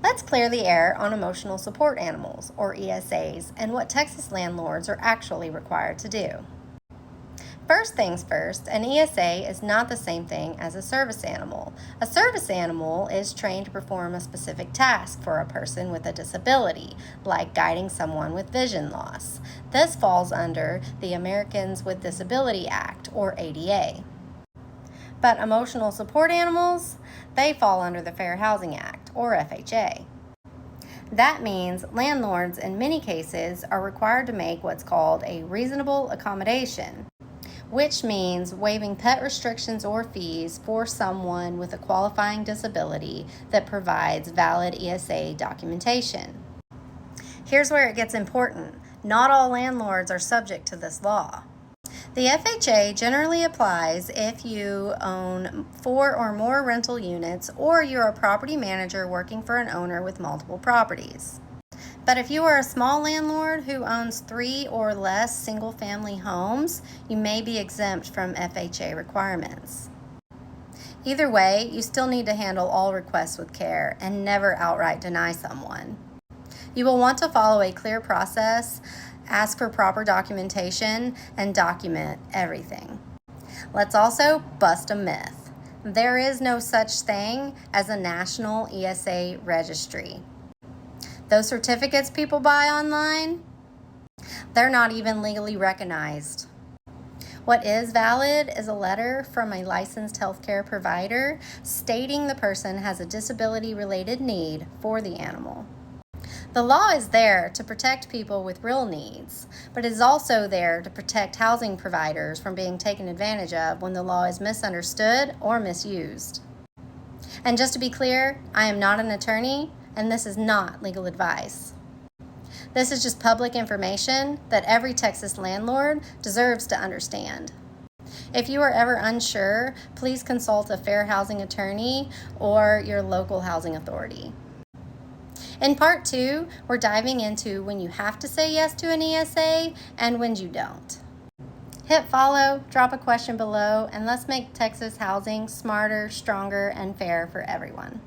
Let's clear the air on emotional support animals, or ESAs, and what Texas landlords are actually required to do. First things first, an ESA is not the same thing as a service animal. A service animal is trained to perform a specific task for a person with a disability, like guiding someone with vision loss. This falls under the Americans with Disability Act, or ADA. But emotional support animals, they fall under the Fair Housing Act, or FHA. That means landlords in many cases are required to make what's called a reasonable accommodation, which means waiving pet restrictions or fees for someone with a qualifying disability that provides valid ESA documentation. Here's where it gets important. Not all landlords are subject to this law. The FHA generally applies if you own 4 or more rental units or you're a property manager working for an owner with multiple properties. But if you are a small landlord who owns 3 or less single-family homes, you may be exempt from FHA requirements. Either way, you still need to handle all requests with care and never outright deny someone. You will want to follow a clear process, ask for proper documentation, and document everything. Let's also bust a myth. There is no such thing as a national ESA registry. Those certificates people buy online, they're not even legally recognized. What is valid is a letter from a licensed healthcare provider stating the person has a disability-related need for the animal. The law is there to protect people with real needs, but it is also there to protect housing providers from being taken advantage of when the law is misunderstood or misused. And just to be clear, I am not an attorney, and this is not legal advice. This is just public information that every Texas landlord deserves to understand. If you are ever unsure, please consult a fair housing attorney or your local housing authority. In part 2, we're diving into when you have to say yes to an ESA and when you don't. Hit follow, drop a question below, and let's make Texas housing smarter, stronger, and fair for everyone.